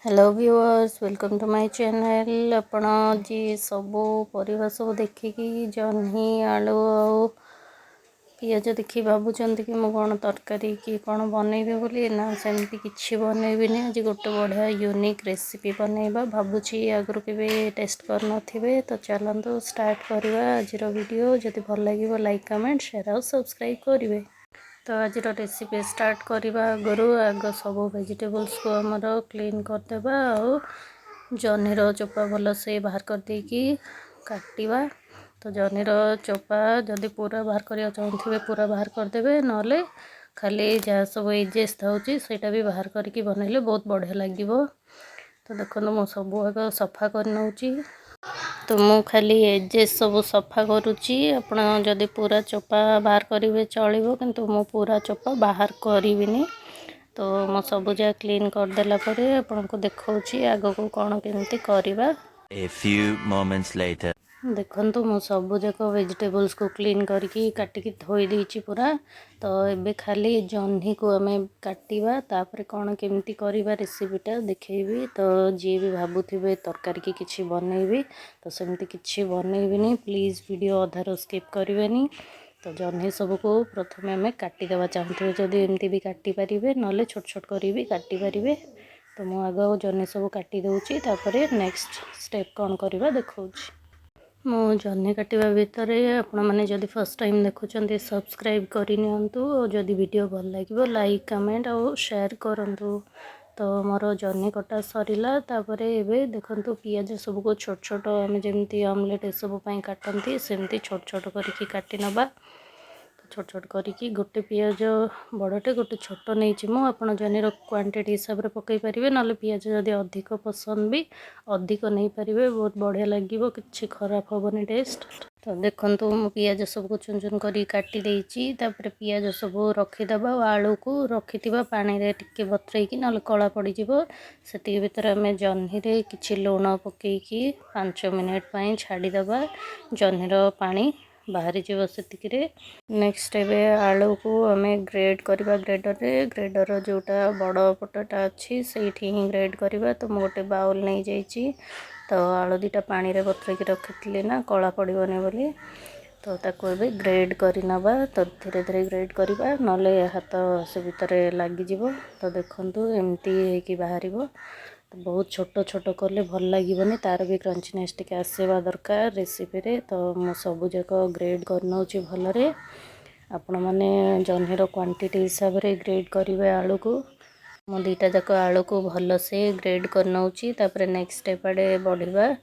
Hello viewers, welcome to my channel. आपण जी सबू परिवा सब देखिकी जह्नी आलू आ पियाज देखी भावुं कि मुझे कौन तरकारी कि कौन बनइबे बोली ना सेमती किसी बनइबिनी। आज गोटे बढ़िया यूनिक रेसिपी बनइबा भावुची आगु के टेस्ट कर नथिबे। तो चलतु स्टार्ट करवा आज वीडियो। जदि भल लगे लाइक कमेंट शेयर और सब्सक्राइब करेंगे। तो आज रेसिपी स्टार्ट करवा आग सब वेजिटेबल्स को आमर क्लीन करदेबा जह्नीर चोपा भल से बाहर कर देकी काटिबा। तो जह्नीर चोपा जदि पूरा बाहर करने चाहूँगे पूरा बाहर करदे ना खाली जहाँ सब एजेस थाउची सेटा भी बाहर करके बनइले बहुत बढ़िया लगे। तो देखो मु सब आग सफा कर नौची। तो मु खाली एजेस सब सफा करुच्ची। आपण जदि पूरा चोपा बाहर करेंगे चलो किंतु मु पूरा चोपा बाहर करिविनी। तो मो सब जा क्लीन करदेला परे आपन को देखाउची आगो को कौन केमती करवा। A few moments later. देखंतु मु सब जाक वेजिटेबल्स को क्लीन करके काटिकी धोई देइची पूरा। तो एबे खाली जह्नी को आमे काटिबा तापर कौन केमती करवा रेसिपीटा देखैबी। तो जी भी भाबुथिबे तरकारी की किछि बनैबी तो सेमती किछि बनैबिनी, प्लीज वीडियो अधारो स्किप करिवेनी। तो जह्नी सब को प्रथमे आमे काटिदेबा। चाहूथे जदि एमती भी काटि पारिबे नले छोट छोट करी भी काटि पारिबे। तो मु आग जह्नी सब काटि दउची तापरे नेक्स्ट स्टेप कौन करवा देखाउची। मो जह्नी काटिबा भितर आपण मैंने जदि फर्स्ट टाइम देखुं सब्सक्राइब करनियंतु और जदि वीडियो भल लगे लाइक कमेंट और शेयर करंतु। तो मोर जह्नी कटा सरीला तापरे एबे देखंतु पियाज सब को छोट छोट आम जमी ऑमलेट ए सब काटती सेमती छोट छोट करके काटी नबा। छोट छोट करके गोटे पियाज बड़टे गोटे छोट नहीं मु आप जह्नीर क्वांटिटी हिसाब से पकई पारे ना पियाज जदि अधिक पसंद भी अधिक नहीं पारे बहुत बढ़िया लगे कि खराब हेनी टेस्ट। तो देखो मु पियाज सब को चुन चुन कर काटी देइची। तापर पियाज सब रखीदबा आलू को रखि पानी रे टिके बतरेकी ना कला पड़ीजिवो। से भितर आम जह्नी रे किछि लुण पकईकी 5 मिनिट छाड़ीदबा जह्नीर पानी बाहरी जीव से। नेक्स्ट एबे आलू को आम ग्रेड करवा ग्रेडर जोटा बड़ पटटा अच्छी से ग्रेड करवा। तो मु गोटे बाउल नहीं जाइए। तो आलू दीटा पानी रे बतरेकी रखी ना कला पड़ोनी बोली। तो ताको एबे ग्रेड कर नबा। तो धीरे धीरे ग्रेड करवा नले हाथ से भितर लगिज। तो देखंतु एमती बाहर। तो बहुत छोट छोट कले भल लगे तार भी क्रंचनेस टिके आसवा दरकार रेसिपी रे। तो मु सब जाक ग्रेड कर नौची भलरे। आपण मैंने जह्नीर क्वांटिटी हिसाब से ग्रेड करेंगे आलू को। मु दीटा जाक आलू को भल से ग्रेड कर नौची। तापर नेक्स्ट स्टेप आड़े बढ़िबा।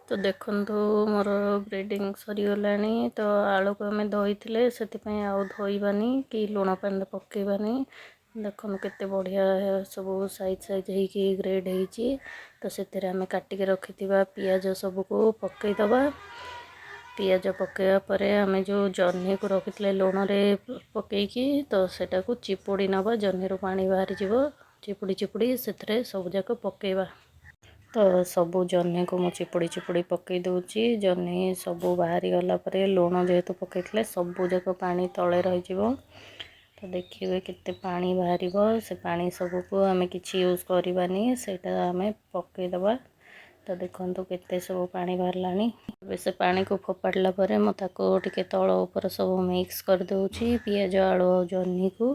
तो देखंतु मोर ग्रेडिंग सरीगलानी। तो आलू को आम धोई से आउ धोइबानी कि लुण पानी पकेबानी। देखो केते बढ़िया सब साइज साइज होगी ग्रेड होगी। तो से आम काटिक रखि पियाज सब को पकईदबा। पियाज पकईवा पर आम जो जह्नी को रखी लुण रे पकईकी तो सेटा को चिपुड़ी नबा। जह्नी पानी बाहरी जीव चिपुड़ी चिपुड़ी से सब जाक पकईवा। तो सबू जह्नी को मु चिपुड़ी चिपुड़ी पकई दूची। जह्नी सबू बाहरी गला पर लुण जेहेतु पकई सबू जाक पानी तले रही। तो देखिए कितने पानी बाहर से पानी सब को आम कि यूज करवानी सेटा आम पकईदबा। तो देखो केते सब पानी बाहर से पानी को फोपाड़ला मुझे तल उपर सब मिक्स कर दूची पियाज आलू और जह्नी को।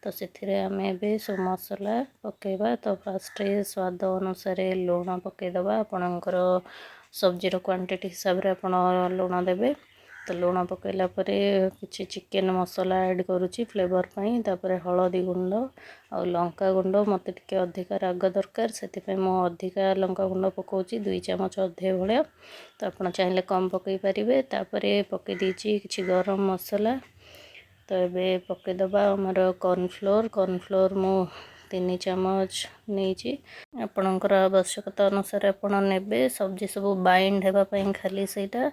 तो से आम ए सब मसला पकईबा। तो फास्ट स्वाद अनुसार लुण पकईदबा। आपणकर सब्जीर क्वांटिटी हिसाब से आप लुण देवे। तो लुण पकईला किसी चिकेन मसला ऐड करुच्ची फ्लेवर पाई। तापर हलदी गुंड और लंका गुंड मत टे अधिका राग दरकार से अधिका लंका गुंड पकाउची 2 चामच अधे भाया। तो आप चाहिए कम पकई पारे। तापर पकई देची किसी गरम मसला। तो ये पकईदबा आमर कॉर्नफ्लोर मु 3 चामच नहीं। आपणकर आवश्यकता अनुसार आप ने सब्जी सब बाइंड होगापाई खाली सेटा।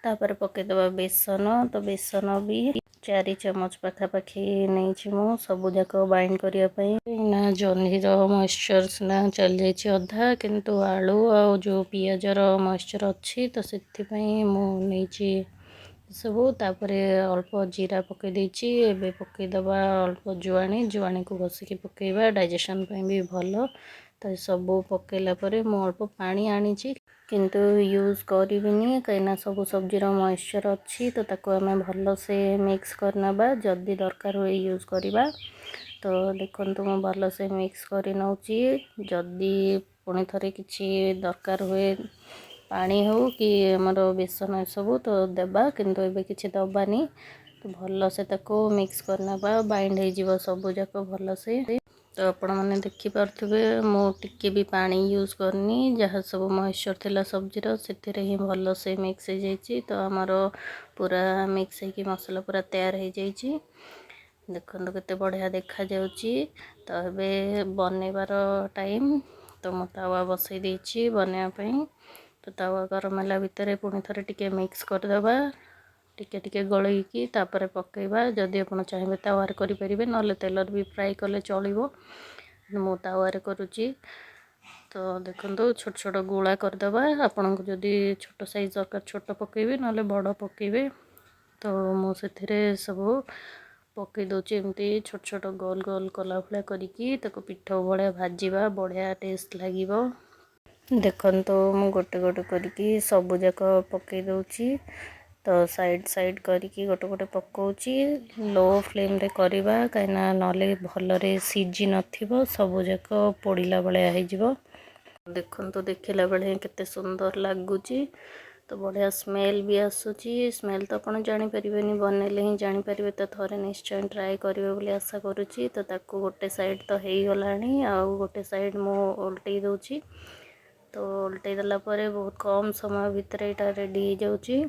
तापर पकईदबा बेसन। तो बेसन भी 4 चामच पाखापाखि नहीं मु सब जाक बाइंड करने ना जह्नीर मॉइस्चर ना चल जाइए अधा किंतु आलू आ जो पियाजर मॉइस्चर अच्छी तो से नहीं सब। तापर अल्प जीरा पकई देची। एबे पकईदबा अल्प जुआणी को घसिकी पकईबा डाइजेशन भी भल। तो ये सबू पकेला परे मु अल्प पानी आनी किंतु यूज करिविनी कहीं सब सब्जीर मॉइस्चर अच्छी तो ताको आम भल से मिक्स करना जदि दरकार हुए यूज करवा। तो देखो मु भल से मिक्स कर नौची जदि पुणी थे किसी दरकार हुए पानी हो कि आमर बेसन सब तो देबा किंतु एबे किसी दबानी। तो भल से ताको मिक्स करना बाइंड हो सब जाक भल से। तो आपण मैंने देखिपे मु टिके भी पानी यूज करनी जहाँ सब मॉइस्चर थिला सब्जीर से ही भल से मिक्स हो जाइए। तो आमर पूरा मिक्स हो मसला पूरा तैयार हो जाइए। देखो केते बढ़िया देखा जाउची। तो ये बनइबार टाइम तो मु तावा बसई देछि बनइबा। तो तावा गरम होला भितर पुणी थे टिके मिक्स करदेबा टिके टिके गलैकी तापर पकेबा जदि आप चाहिए तावार करें ना तेलर भी फ्राए कले चलो। मु तावार करुच्ची। तो देखो छोट छोट गुला करदेबा आपन को जदि छोट साइज दरकार छोट पकेबे ना बड़ पकेबे। तो मुझे सब पकई दूची एमती छोट छोट गोल गोल कला भाया करिकी ताको पिठा भाया भाजवा बढ़िया टेस्ट लगे। देखो मु गोटे गोटे करके सबू जाक पकई दूची। तो साइड साइड करके गोटे गोटे पकाउची लो फ्लेम रे करवा कहीं ना भलरे सीझी नथिबो सबू जाक पोड़िला भाया हो। देखो देखला बेले केते सुंदर लगुची। तो बढ़िया स्मेल भी आसूची स्मेल तो आप जापर बनइले ही जापर। तो थे निश्चय ट्राए करेंगे आशा करुच्ची। तो ताको गोटे साइड तो हो गलानी आउ गोटे साइड मु उल्टई दूची। तो उल्टई देला परे बहुत कम समय भितर यहाँ रेडी हो जाउची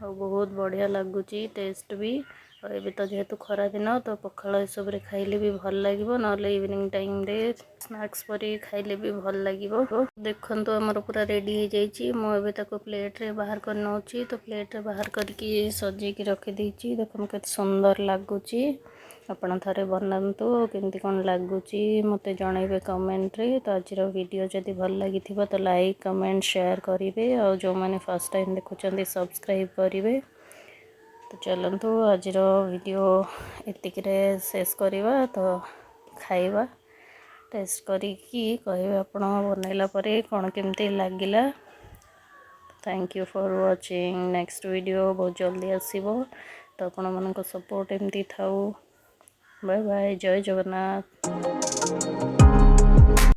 और बहुत बढ़िया लगुच टेस्ट भी। और ये तो जेहेतु खरा दिन तो पखाल सब खाइले भी भल लगे ना इवनिंग टाइम रे स्नैक्स पर खाइले भी भल लगे। देखो आमर पूरा रेडी हो जाइए मुझे प्लेट रे बाहर कर नौची। तो प्लेट रे बाहर करके सजेक रखीदी। देखो के सुंदर लगुच आपण थे बनातु केमती कौन लगुच मत जनइबे कमेंट रे। तो आज वीडियो जदि भल लगी तो लाइक कमेंट शेयर करेंगे और जो मैंने फर्स्ट टाइम देखुं सब्सक्राइब करेंगे। तो चलतु आज वीडियो एतिक शेष करवा। तो खाइबा टेस्ट करी कहे आपण बनइला परे कौन केमती लगिला। Thank you for watching next video बहुत जल्दी आसीबो। तो आपण मानक सपोर्ट एमती थाउ। बाय बाय जय जगन्नाथ।